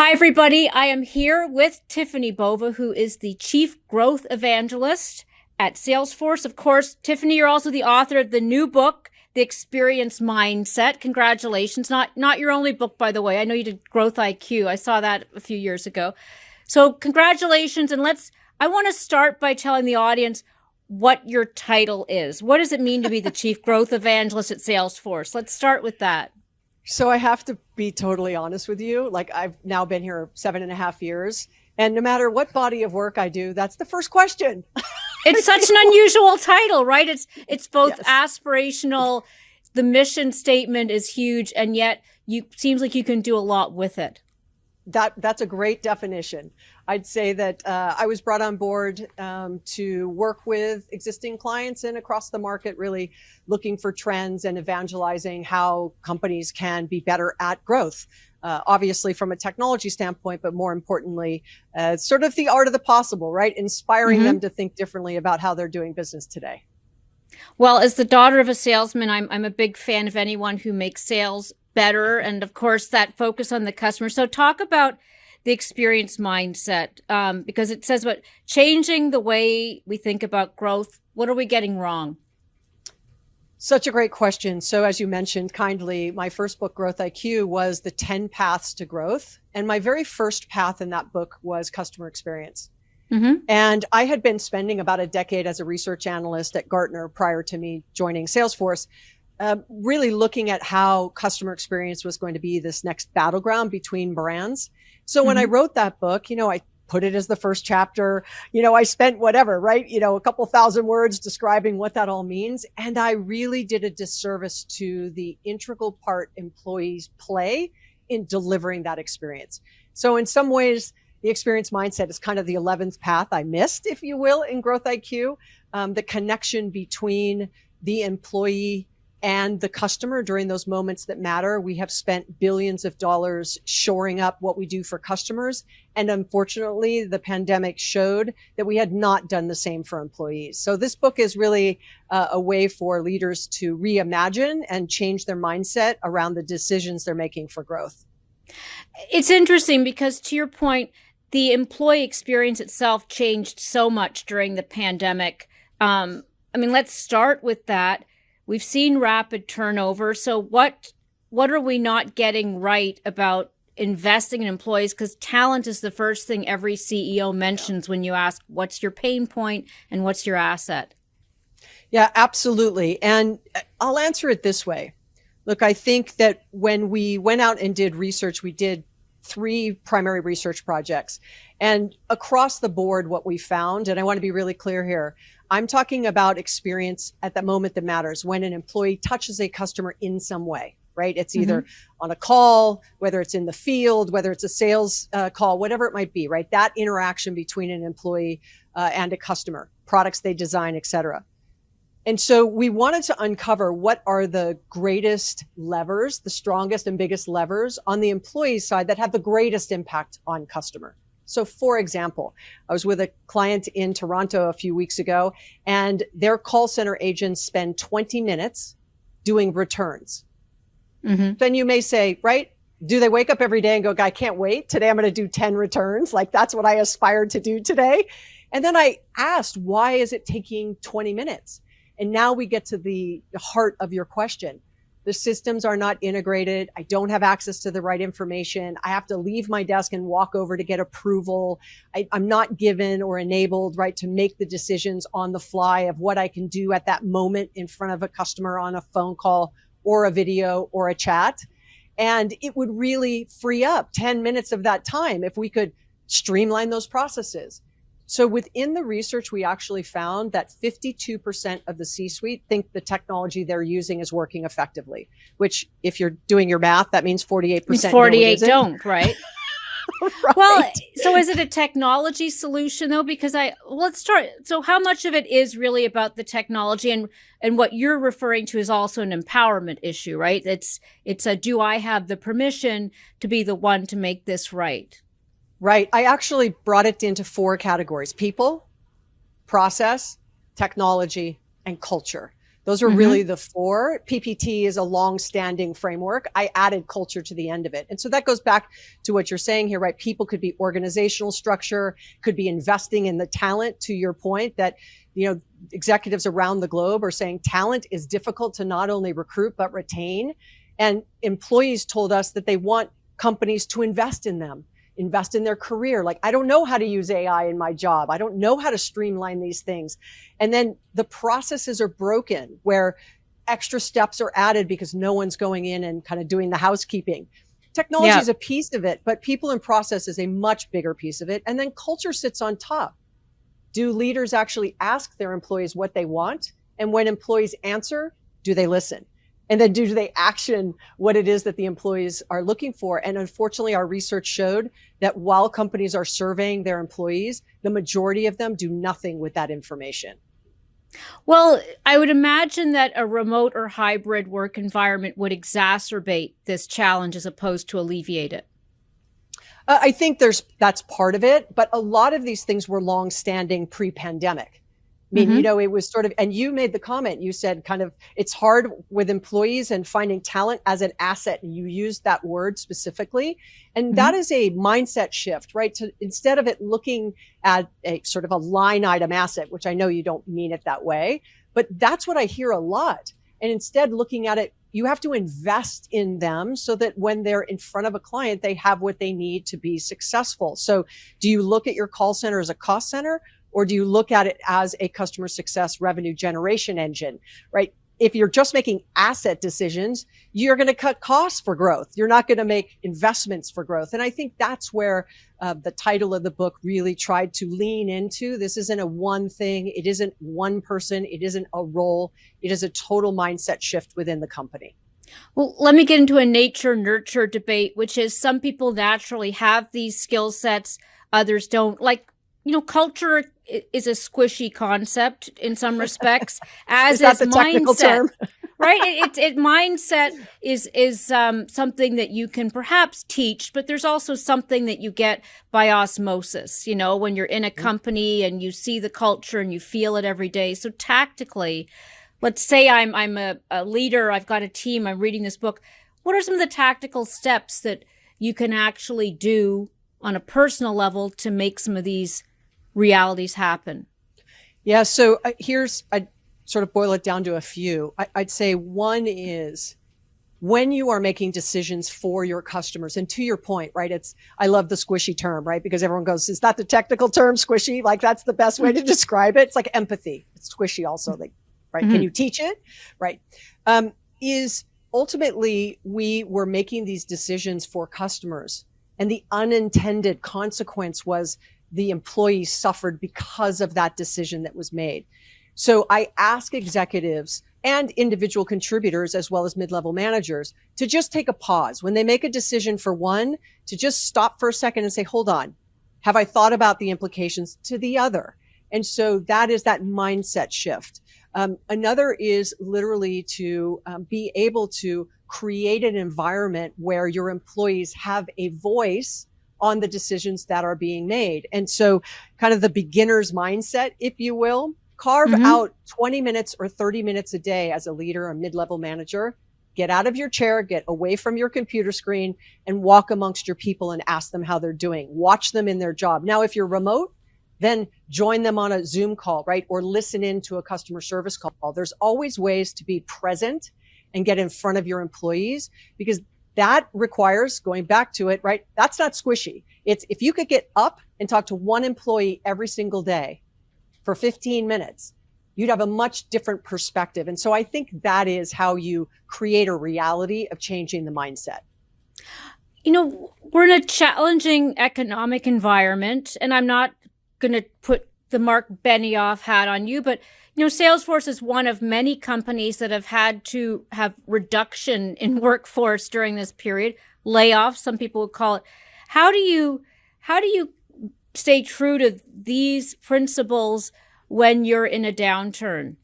Hi, everybody. I am here with Tiffani Bova, who is the Chief Growth Evangelist at Salesforce. Of course, Tiffani, you're also the author of the new book, The Experience Mindset. Congratulations. Not your only book, by the way. I know you did Growth IQ. I saw that a few years ago. So congratulations. And I want to start by telling the audience what your title is. What does it mean to be the Chief Growth Evangelist at Salesforce? Let's start with that. So I have to be totally honest with you. Like, I've now been here 7.5 years, and no matter what body of work I do, that's the first question. It's such an unusual title, right? It's both Yes. aspirational. The mission statement is huge, and yet seems like you can do a lot with it. That's a great definition. I'd say that I was brought on board to work with existing clients and across the market, really looking for trends and evangelizing how companies can be better at growth. Obviously from a technology standpoint, but more importantly, sort of the art of the possible, right? Inspiring them to think differently about how they're doing business today. Well, as the daughter of a salesman, I'm a big fan of anyone who makes sales better. And of course, that focus on the customer. So talk about the experience mindset, because it says about changing the way we think about growth. What are we getting wrong? Such a great question. So as you mentioned kindly, my first book, Growth IQ, was the 10 paths to growth. And my very first path in that book was customer experience. And I had been spending about a decade as a research analyst at Gartner prior to me joining Salesforce, really looking at how customer experience was going to be this next battleground between brands. So when I wrote that book, I put it as the first chapter, I spent whatever, right? A couple thousand words describing what that all means. And I really did a disservice to the integral part employees play in delivering that experience. So in some ways, the experience mindset is kind of the 11th path I missed, if you will, in Growth IQ, the connection between the employee and the customer during those moments that matter. We have spent billions of dollars shoring up what we do for customers. And unfortunately, the pandemic showed that we had not done the same for employees. So this book is really a way for leaders to reimagine and change their mindset around the decisions they're making for growth. It's interesting because, to your point, the employee experience itself changed so much during the pandemic. Let's start with that. We've seen rapid turnover. So what are we not getting right about investing in employees? Because talent is the first thing every CEO mentions when you ask, what's your pain point and what's your asset? Yeah, absolutely. And I'll answer it this way. Look, I think that when we went out and did research, we did 3 primary research projects. And across the board, what we found, and I want to be really clear here, I'm talking about experience at the moment that matters, when an employee touches a customer in some way, right? It's either on a call, whether it's in the field, whether it's a sales call, whatever it might be, right? That interaction between an employee and a customer, products they design, et cetera. And so we wanted to uncover what are the greatest levers, the strongest and biggest levers on the employee side that have the greatest impact on customer. So for example, I was with a client in Toronto a few weeks ago, and their call center agents spend 20 minutes doing returns. Then you may say, right, do they wake up every day and go, I can't wait. Today I'm going to do 10 returns. Like, that's what I aspired to do today. And then I asked, why is it taking 20 minutes? And now we get to the heart of your question. The systems are not integrated. I don't have access to the right information. I have to leave my desk and walk over to get approval. I'm not given or enabled, right, to make the decisions on the fly of what I can do at that moment in front of a customer on a phone call or a video or a chat. And it would really free up 10 minutes of that time if we could streamline those processes. So within the research, we actually found that 52% of the C-suite think the technology they're using is working effectively, which if you're doing your math, that means 48%. 48 don't, right? Right. Well, so is it a technology solution though? Because let's start. So how much of it is really about the technology, and what you're referring to is also an empowerment issue, right? It's do I have the permission to be the one to make this right? Right. I actually brought it into 4 categories: people, process, technology, and culture. Those are really the four. PPT is a long-standing framework. I added culture to the end of it. And so that goes back to what you're saying here, right? People could be organizational structure, could be investing in the talent, to your point that, executives around the globe are saying talent is difficult to not only recruit, but retain. And employees told us that they want companies to invest in them, invest in their career. Like, I don't know how to use AI in my job. I don't know how to streamline these things. And then the processes are broken where extra steps are added because no one's going in and kind of doing the housekeeping. Technology is a piece of it, but people and process is a much bigger piece of it. And then culture sits on top. Do leaders actually ask their employees what they want? And when employees answer, do they listen? And then do they action what it is that the employees are looking for? And unfortunately, our research showed that while companies are surveying their employees, the majority of them do nothing with that information. Well, I would imagine that a remote or hybrid work environment would exacerbate this challenge as opposed to alleviate it. I think that's part of it, but a lot of these things were long-standing pre-pandemic. I mean, it was sort of, and you made the comment, you said kind of, it's hard with employees and finding talent as an asset. And you used that word specifically. And that is a mindset shift, right? To instead of it looking at a sort of a line item asset, which I know you don't mean it that way, but that's what I hear a lot. And instead looking at it, you have to invest in them so that when they're in front of a client, they have what they need to be successful. So do you look at your call center as a cost center? Or do you look at it as a customer success revenue generation engine, right? If you're just making asset decisions, you're going to cut costs for growth. You're not going to make investments for growth. And I think that's where the title of the book really tried to lean into. This isn't a one thing. It isn't one person. It isn't a role. It is a total mindset shift within the company. Well, let me get into a nature-nurture debate, which is some people naturally have these skill sets, others don't. Like, culture is a squishy concept in some respects, as is that the technical mindset, term? Right? Mindset is something that you can perhaps teach, but there's also something that you get by osmosis. When you're in a company and you see the culture and you feel it every day. So tactically, let's say I'm a leader, I've got a team, I'm reading this book. What are some of the tactical steps that you can actually do on a personal level to make some of these realities happen? Yeah. So I'd sort of boil it down to a few. I'd say one is when you are making decisions for your customers, and to your point, right? I love the squishy term, right? Because everyone goes, is that the technical term, squishy? Like that's the best way to describe it. It's like empathy. It's squishy also, like, right? Can you teach it? Right. Is ultimately we were making these decisions for customers, and the unintended consequence was the employees suffered because of that decision that was made. So I ask executives and individual contributors, as well as mid-level managers, to just take a pause. When they make a decision for one, to just stop for a second and say, hold on, have I thought about the implications to the other? And so that is that mindset shift. Another is literally to be able to create an environment where your employees have a voice on the decisions that are being made. And so kind of the beginner's mindset, if you will, carve out 20 minutes or 30 minutes a day as a leader or mid-level manager. Get out of your chair, get away from your computer screen, and walk amongst your people and ask them how they're doing. Watch them in their job. Now, if you're remote, then join them on a Zoom call, right? Or listen in to a customer service call. There's always ways to be present and get in front of your employees, because that requires, going back to it, right? That's not squishy. It's if you could get up and talk to one employee every single day for 15 minutes, you'd have a much different perspective. And so I think that is how you create a reality of changing the mindset. We're in a challenging economic environment, and I'm not going to put the Mark Benioff hat on you, but Salesforce is one of many companies that have had to have reduction in workforce during this period, layoffs, some people would call it. How do you stay true to these principles when you're in a downturn?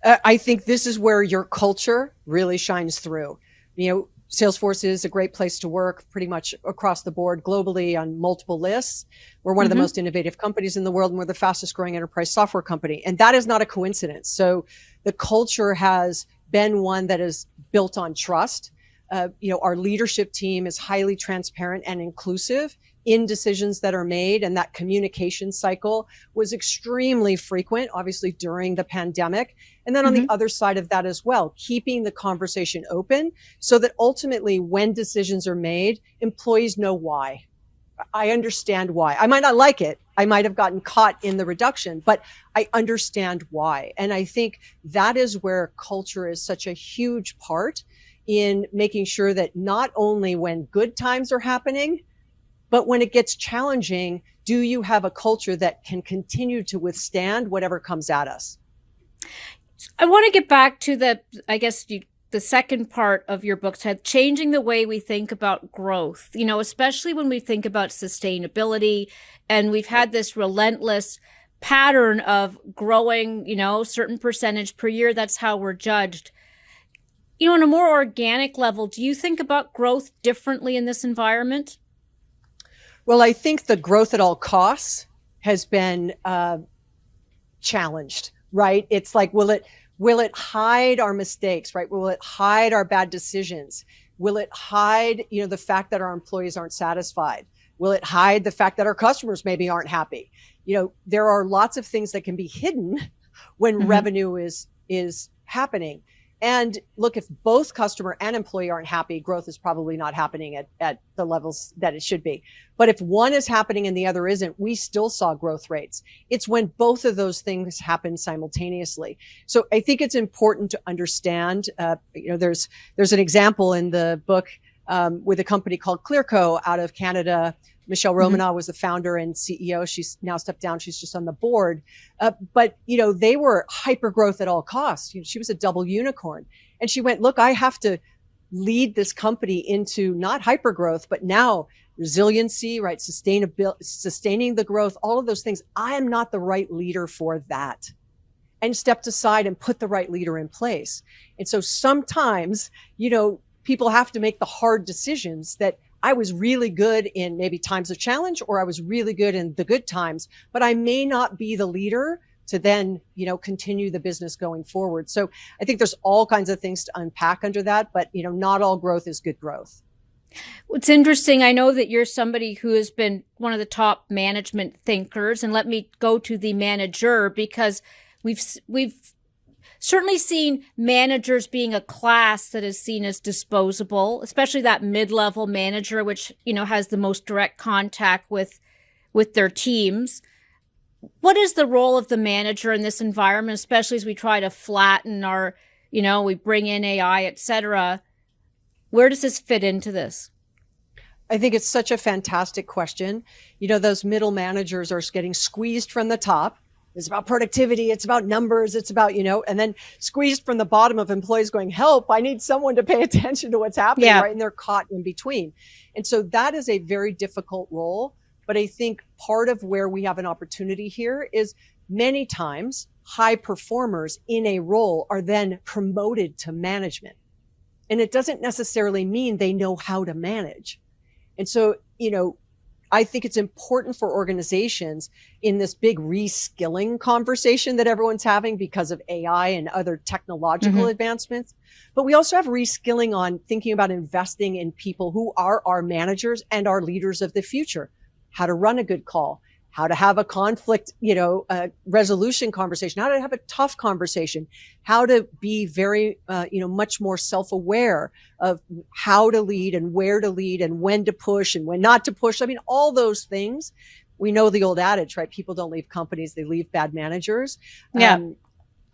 I think this is where your culture really shines through. Salesforce is a great place to work pretty much across the board globally on multiple lists. We're one of the most innovative companies in the world, and we're the fastest growing enterprise software company. And that is not a coincidence. So the culture has been one that is built on trust. Our leadership team is highly transparent and inclusive in decisions that are made. And that communication cycle was extremely frequent, obviously during the pandemic. And then on the other side of that as well, keeping the conversation open so that ultimately when decisions are made, employees know why. I understand why. I might not like it. I might have gotten caught in the reduction, but I understand why. And I think that is where culture is such a huge part in making sure that not only when good times are happening, but when it gets challenging, do you have a culture that can continue to withstand whatever comes at us? I want to get back to the second part of your book, Ted, changing the way we think about growth, especially when we think about sustainability. And we've had this relentless pattern of growing, certain percentage per year. That's how we're judged. On a more organic level, do you think about growth differently in this environment? Well, I think the growth at all costs has been challenged, right? It's like, will it hide our mistakes, right? Will it hide our bad decisions? Will it hide, the fact that our employees aren't satisfied? Will it hide the fact that our customers maybe aren't happy? There are lots of things that can be hidden when revenue is happening. And look, if both customer and employee aren't happy, growth is probably not happening at the levels that it should be. But if one is happening and the other isn't, we still saw growth rates. It's when both of those things happen simultaneously. So I think it's important to understand, there's an example in the book with a company called Clearco out of Canada. Michelle Romanow was the founder and CEO. She's now stepped down. She's just on the board. But they were hyper growth at all costs. She was a double unicorn. And she went, look, I have to lead this company into not hyper growth, but now resiliency, right? Sustainability, sustaining the growth, all of those things. I am not the right leader for that. And stepped aside and put the right leader in place. And so sometimes, people have to make the hard decisions that I was really good in maybe times of challenge, or I was really good in the good times, but I may not be the leader to then, continue the business going forward. So I think there's all kinds of things to unpack under that, but, not all growth is good growth. It's interesting. I know that you're somebody who has been one of the top management thinkers, and let me go to the manager, because we've certainly seen managers being a class that is seen as disposable, especially that mid-level manager, which, has the most direct contact with their teams. What is the role of the manager in this environment, especially as we try to flatten our, we bring in AI, et cetera? Where does this fit into this? I think it's such a fantastic question. Those middle managers are getting squeezed from the top. It's about productivity. It's about numbers. It's about, and then squeezed from the bottom of employees going, help, I need someone to pay attention to what's happening, right? And they're caught in between. And so that is a very difficult role. But I think part of where we have an opportunity here is many times high performers in a role are then promoted to management. And it doesn't necessarily mean they know how to manage. And so, I think it's important for organizations in this big reskilling conversation that everyone's having because of AI and other technological advancements. But we also have reskilling on thinking about investing in people who are our managers and our leaders of the future. How to run a good call, how to have a conflict, resolution conversation, how to have a tough conversation, how to be very, much more self-aware of how to lead and where to lead and when to push and when not to push. I mean, all those things. We know the old adage, right? People don't leave companies, they leave bad managers. Yeah.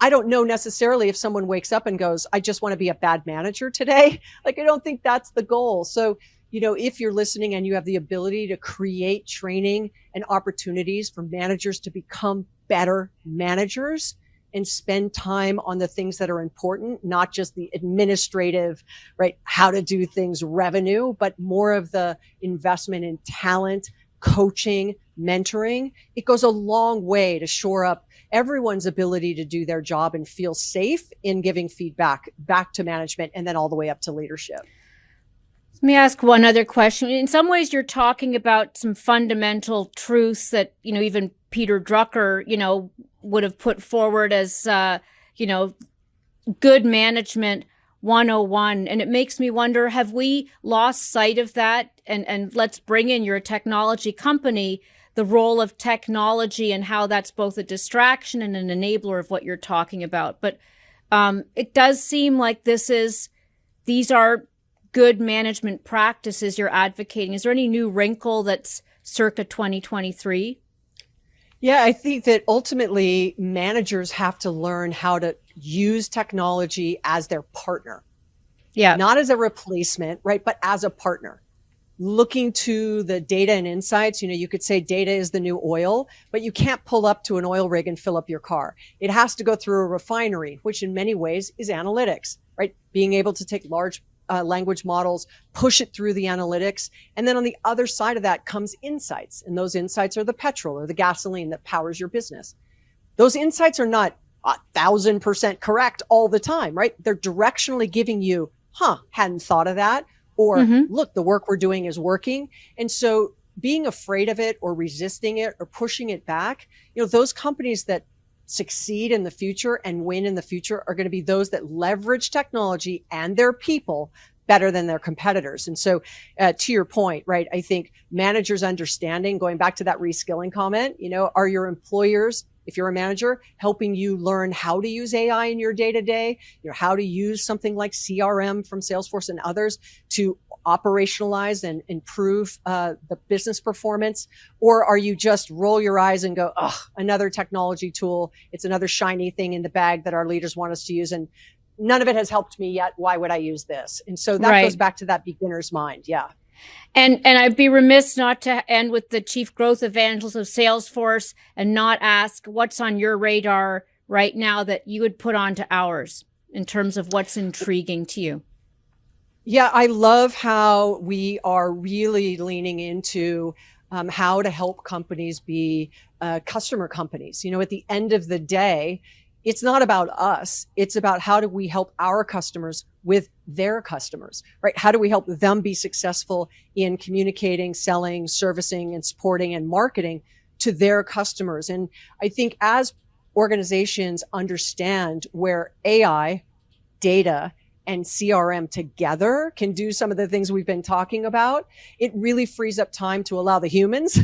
I don't know necessarily if someone wakes up and goes, I just want to be a bad manager today. Like, I don't think that's the goal. So, if you're listening and you have the ability to create training and opportunities for managers to become better managers and spend time on the things that are important, not just the administrative, right? How to do things, revenue, but more of the investment in talent, coaching, mentoring. It goes a long way to shore up everyone's ability to do their job and feel safe in giving feedback back to management and then all the way up to leadership. Let me ask one other question. In some ways, you're talking about some fundamental truths that, even Peter Drucker, would have put forward as, good management 101. And it makes me wonder, have we lost sight of that? And let's bring in your technology company, the role of technology and how that's both a distraction and an enabler of what you're talking about. But it does seem like these are good management practices you're advocating. Is there any new wrinkle that's circa 2023? Yeah, I think that ultimately managers have to learn how to use technology as their partner. Yeah. Not as a replacement, right? But as a partner. Looking to the data and insights, you could say data is the new oil, but you can't pull up to an oil rig and fill up your car. It has to go through a refinery, which in many ways is analytics, right? Being able to take large language models, push it through the analytics. And then on the other side of that comes insights. And those insights are the petrol or the gasoline that powers your business. Those insights are not 1,000% correct all the time, right? They're directionally giving you, hadn't thought of that. Or look, the work we're doing is working. And so being afraid of it or resisting it or pushing it back, those companies that succeed in the future and win in the future are going to be those that leverage technology and their people better than their competitors. And so to your point, right, I think managers understanding, going back to that reskilling comment, are your employers, if you're a manager, helping you learn how to use AI in your day-to-day, how to use something like CRM from Salesforce and others to operationalize and improve the business performance? Or are you just roll your eyes and go, another technology tool. It's another shiny thing in the bag that our leaders want us to use. And none of it has helped me yet. Why would I use this? And so that goes back to that beginner's mind. Yeah. And I'd be remiss not to end with the Chief Growth Evangelist of Salesforce and not ask what's on your radar right now that you would put onto ours in terms of what's intriguing to you. Yeah, I love how we are really leaning into how to help companies be customer companies. At the end of the day, it's not about us. It's about how do we help our customers with their customers, right? How do we help them be successful in communicating, selling, servicing, and supporting and marketing to their customers? And I think as organizations understand where AI, data, and CRM together can do some of the things we've been talking about, it really frees up time to allow the humans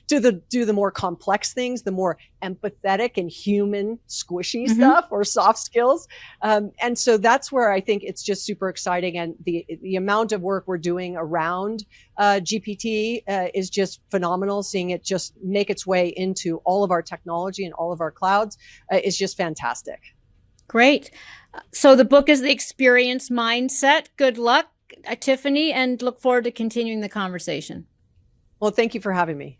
to do the more complex things, the more empathetic and human squishy stuff or soft skills. And so that's where I think it's just super exciting. And the amount of work we're doing around GPT is just phenomenal. Seeing it just make its way into all of our technology and all of our clouds is just fantastic. Great. So the book is The Experience Mindset. Good luck, Tiffani, and look forward to continuing the conversation. Well, thank you for having me.